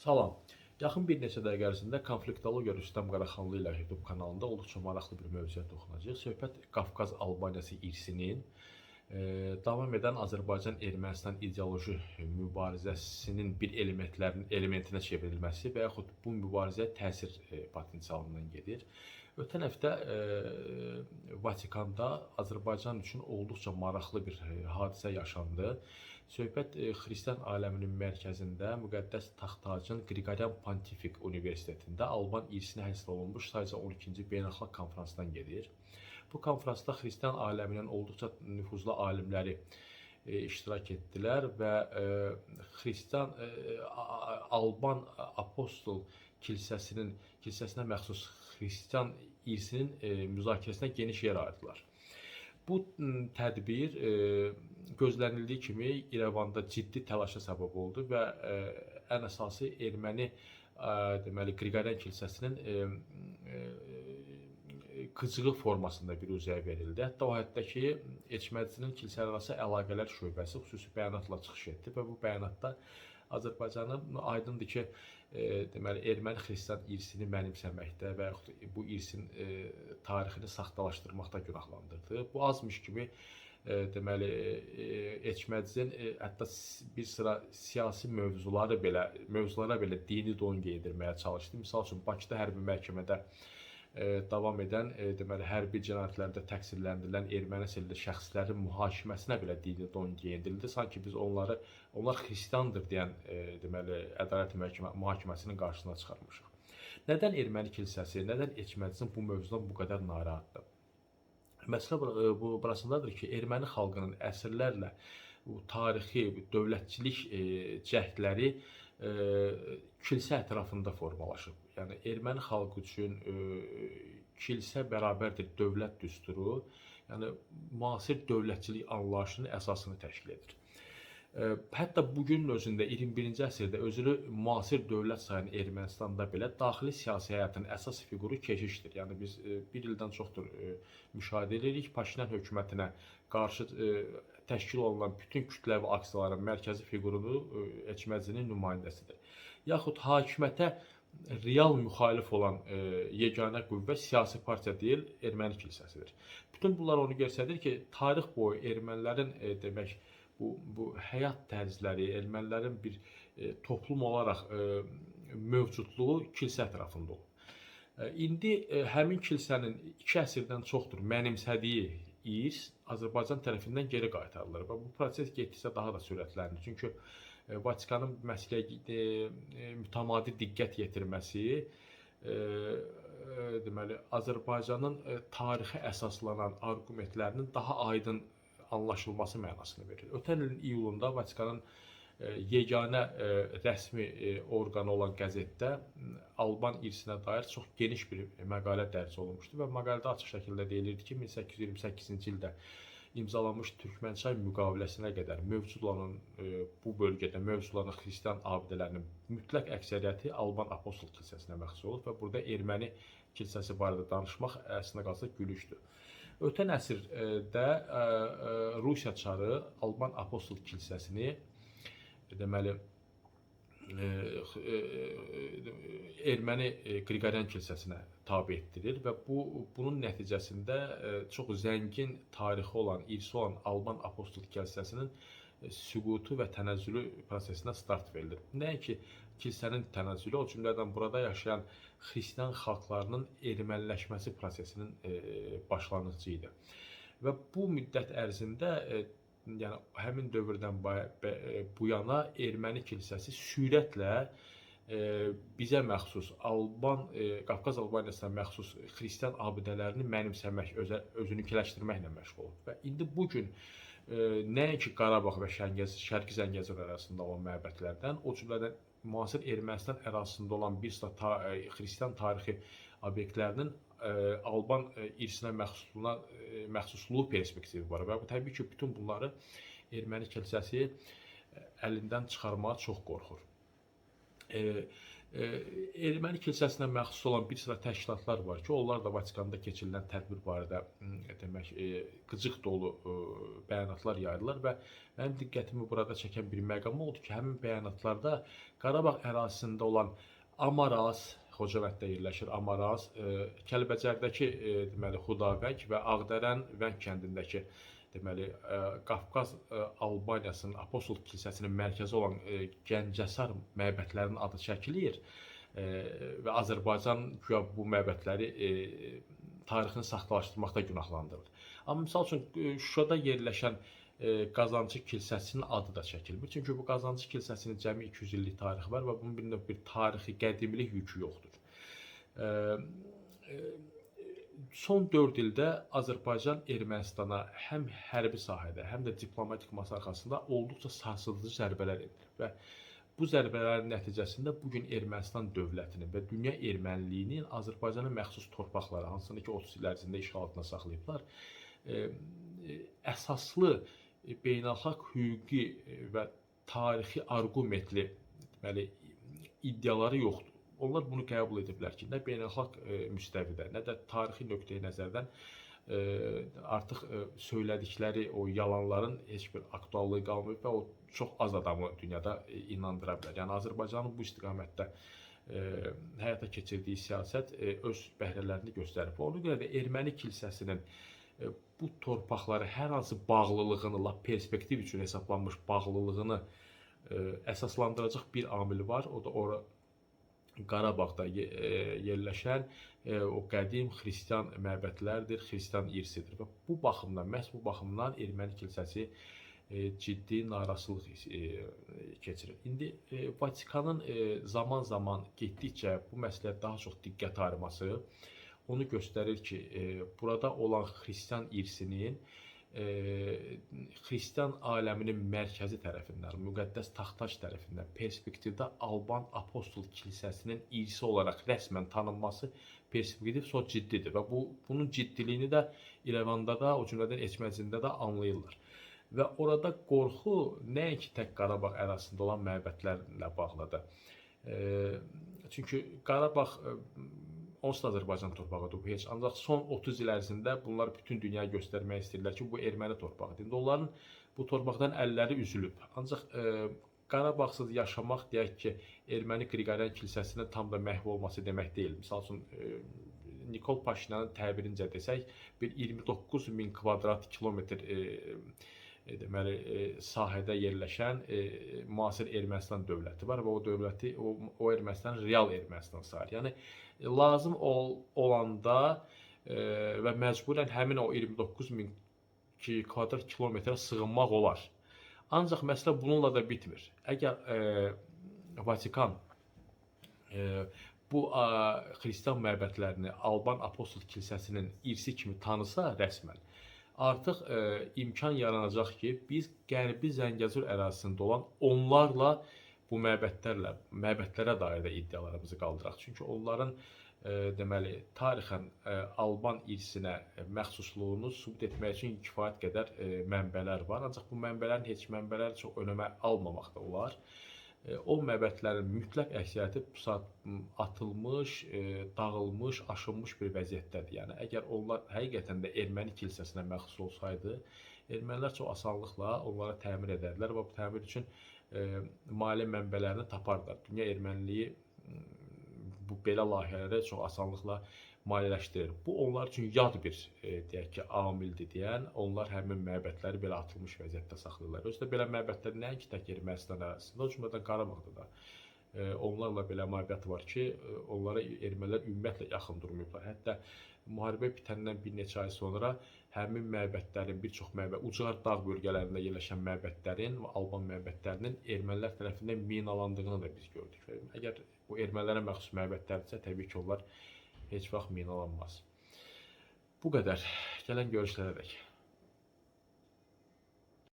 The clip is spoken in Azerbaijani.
Salam. Yaxın bir neçə dəqiqə ərzində konfliktologiya Rüstəm Qaraxanlı ilə YouTube kanalında olduqca maraqlı bir mövzuya toxunacağıq. Söhbət Qafqaz Albaniyası irsinin davam edən Azərbaycan-Ermənistan ideoloji mübarizəsinin bir elementinə çevrilməsi və yaxud bu mübarizəyə təsir potensialından gedir. Ötən həftə Vatikanda Azərbaycan üçün olduqca maraqlı bir hadisə yaşandı. Söhbət xristian aləminin mərkəzində müqəddəs taxt-tacın Qriqoryan Pontifik Universitetində Alban irsinə həsr olunmuş sayca 12-ci beynəlxalq konfransdan gedir. Bu konfransda xristian aləminin olduqca nüfuzlu alimləri iştirak etdilər və xristian Alban Apostol kilsəsinə məxsus xristian irsinin müzakirəsinə geniş yer ayırdılar. Bu tədbir gözlənildiyi kimi İrəvanda ciddi təlaşa səbəb oldu və ən əsası erməni Qriqoryan kilsəsinin qıcığı formasında bir üzəyə verildi. Hətta o həddə ki, Eçmədicinin kilsələrarası əlaqələr şöbəsi xüsusi bəyanatla çıxış etdi və bu bəyanatda Azərbaycanın aydındır ki, erməni xristian irsini mənimsəməkdə və yaxud bu irsin tarixini saxtalaşdırmaqda günahlandırdı. Bu azmış kimi Eçmədicin hətta bir sıra siyasi mövzulara belə dini don geydirməyə çalışdı. Misal üçün Bakıda hərbi məhkəmədə davam edən hərbi cinayətlərdə təqsirləndirilən erməni əsilli şəxslərin mühakiməsinə belə dini don geyindirildi. Sanki biz onlar xristiandır deyən ədalət mühakiməsinin qarşısına çıxarmışıq. Nədən erməni kilsəsi, nədən Eçmədicin bu mövzudan bu qədər narahatdır? Məsələ burasındadır ki, erməni xalqının əsrlərlə tarixi, dövlətçilik cəhdləri kilsə ətrafında formalaşıb. Yəni erməni xalqı üçün kilsə bərabərdir dövlət düsturu, yəni müasir dövlətçilik anlayışının əsasını təşkil edir. Hətta bugünün özündə 21-ci əsrdə özünü müasir dövlət sayan Ermənistanda belə daxili siyasi həyatın əsas fiquru keşişdir. Yəni biz bir ildən çoxdur müşahidə edirik, Paşinyan hökumətinə qarşı təşkil olunan bütün kütləvi aksiyaların mərkəzi fiqurunu Eçmədicinin nümayəndəsidir. Yaxud hakimiyyətə real müxalif olan yeganə qüvvə siyasi partiya deyil, erməni kilsəsidir. Bütün bunlar onu göstərir ki, tarix boyu ermənilərin bu həyat tərzləri, ermənilərin bir toplum olaraq mövcudluğu kilsə ətrafında olub. İndi həmin kilsənin 2 əsrdən çoxdur mənimsədiyi irs Azərbaycan tərəfindən geri qaytarılır və bu proses getdikcə daha da sürətlənir. Çünki Vatikanın məsələyə mütəmadi diqqət yetirməsi Azərbaycanın tarixə əsaslanan arqumentlərinin daha aydın anlaşılması mənasını verir. Ötən ilin iyulunda Vatikanın yeganə rəsmi orqanı olan qəzetdə Alban irsinə dair çox geniş bir məqalə dərc olunmuşdu və məqalədə açıq şəkildə deyilirdi ki, 1828-ci ildə imzalanmış Türkmənçay müqaviləsinə qədər mövcud olan bu bölgədə mövcud olan xristian abidələrinin mütləq əksəriyyəti Alban Apostol kilsəsinə məxsus olub və burada erməni kilsəsi barədə danışmaq əslində qalsa gülüşdür. Ötən əsrdə Rusiya çarı Alban Apostol kilsəsini erməni Qriqoryan kilsəsinə tabe etdirir və bunun nəticəsində çox zəngin tarixi olan, irsi olan Alban Apostol kilsəsinin süqutu və tənəzzülü prosesinə start verilir. Nəinki kilsənin tənəzzülü, o cümlədən burada yaşayan xristian xalqlarının erməniləşməsi prosesinin başlanğıcı idi. Və bu müddət ərzində, yəni həmin dövrdən bu yana erməni kilsəsi sürətlə bizə məxsus Qafqaz Albaniyasına məxsus xristian abidələrini mənimsəmək, özününkiləşdirməklə məşğul olub. Və indi bugün nəinki Qarabağ və Şərqi Zəngəzur arasında olan məbədlərdən, o cümlədən müasir Ermənistan ərazisində olan bir sıra xristian tarixi obyektlərinin Alban irsinə məxsusluğu perspektivi var və bu təbii ki, bütün bunları erməni kilsəsi əlindən çıxarmağa çox qorxur. Erməni kilsəsinə məxsus olan bir sıra təşkilatlar var ki, onlar da Vatikanda keçirilən tədbir barədə demək, qıcıq dolu bəyanatlar yayırlar və mənim diqqətimi burada çəkən bir məqam oldu ki, həmin bəyanatlarda Qarabağ ərazisində olan Amaraz, Xocavənddə yerləşir Amaraz, Kəlbəcərdəki deməli Xudavəng və Ağdərən Vəng kəndindəki deməli Qafqaz Albaniyasının Apostol kilsəsinin mərkəzi olan Gəncəsar məbədlərinin adı çəkilir və Azərbaycan güya bu məbədləri tarixini saxtalaşdırmaqda günahlandırılır. Amma misal üçün Şuşada yerləşən Qazancı kilsəsinin adı da çəkilmir. Çünki bu Qazancı kilsəsinin cəmi 200 illik tarixi var və bunun bir tarixi, qədimlik yükü yoxdur. Son 4 ildə Azərbaycan Ermənistana həm hərbi sahədə, həm də diplomatik masa arxasında olduqca sarsıdıcı zərbələr edilir və bu zərbələrin nəticəsində bugün Ermənistan dövlətinin və dünya erməniliyinin Azərbaycana məxsus torpaqları, hansını ki 30 il ərzində işğal altında saxlayıblar, əsaslı beynəlxalq hüquqi və tarixi arqumentli deməli iddiaları yoxdur. Onlar bunu qəbul ediblər ki, nə beynəlxalq müstəvidə, nə də tarixi nöqteyi nəzərdən artıq söylədikləri o yalanların heç bir aktuallığı qalmayıb və o çox az adamı dünyada inandıra bilər. Yəni Azərbaycanın bu istiqamətdə həyata keçirdiyi siyasət öz bəhrələrini göstərib. Ona görə də erməni kilsəsinin bu torpaqları hər hansı bağlılığını, perspektiv üçün hesablanmış bağlılığını əsaslandıracaq bir amil var. O da Qarabağda yerləşən o qədim xristian məbədlərdir, xristian irsidir. Və bu baxımdan, məhz bu baxımdan erməni kilsəsi ciddi narazılıq keçirir. İndi Vatikanın zaman-zaman getdikcə bu məsələyə daha çox diqqət ayırması onu göstərir ki, burada olan xristian irsinin xristian aləminin mərkəzi tərəfindən, müqəddəs Taxtaş tərəfindən perspektivdə Alban Apostol kilsəsinin irsi olaraq rəsmən tanınması perspektiv çox ciddidir və bunun ciddiliyini də İrəvanda da, o cümlədən Eçməcində də anlayırlar. Və orada qorxu nəinki tək Qarabağ ərazisində olan məbədlərlə bağlıdır. Çünki Qarabağ onsuz da Azərbaycan torpağıdır bu heç. Ancaq son 30 il ərzində bunlar bütün dünyaya göstərmək istəyirlər ki, bu erməni torpağıdır. İndi onların bu torpaqdan əlləri üzülüb. Ancaq Qarabağsız yaşamaq deyək ki, erməni Qriqoryan kilsəsinin tam da məhv olması demək deyil. Misal üçün Nikol Paşinyanın təbirincə desək, bir 29 min kvadrat kilometr deməli sahədə yerləşən müasir Ermənistan dövləti var və o dövləti o Ermənistan real Ermənistan sayır. Yəni lazım olanda və məcburən həmin o 29 min kvadrat kilometrə sığınmaq olar. Ancaq məsələ bununla da bitmir. Əgər Vatikan bu xristian məbədlərini Alban Apostol kilsəsinin irsi kimi tanısa rəsmən, artıq imkan yaranacaq ki, biz Qərbi Zəngəzur ərazisində olan onlarla bu məbədlərə dair də iddialarımızı qaldıraq. Çünki onların deməli tarixən Alban irsinə məxsusluğunu sübut etmək üçün kifayət qədər mənbələr var. Ancaq bu mənbələrin heç mənbələr çox önəmə almamaqda olar. O məbədlərin mütləq əksəriyyəti bu saat atılmış, dağılmış, aşınmış bir vəziyyətdədir. Yəni əgər onlar həqiqətən də erməni kilsəsinə məxsus olsaydı, ermənilər çox asanlıqla onlara təmir edərlər və bu təmir üçün maliyyə mənbələrini taparlar. Dünya erməniliyi bu belə layihələri çox asanlıqla maliyyələşdirir. Bu onlar üçün yad bir deyək ki, amildir deyən, onlar həmin məbədləri belə atılmış vəziyyətdə saxlayırlar. Özdə belə məbədlər nəinki tək Ermənistan ərazisində, o cümlədən Qarabağda da onlarla belə məbəd var ki, onlara ermənilər ümumiyyətlə yaxın durmayıblar. Hətta müharibə bitəndən bir neçə ay sonra həmin məbədlərin, bir çox ucqar dağ bölgələrində yerləşən məbədlərin və Alban məbədlərinin ermənilər tərəfindən minalandığını da biz gördük. Əgər bu ermənilərə məxsus məbədlərdirsə, təbii ki, onlar heç vaxt minalanmaz. Bu qədər. Gələn görüşlərə dək.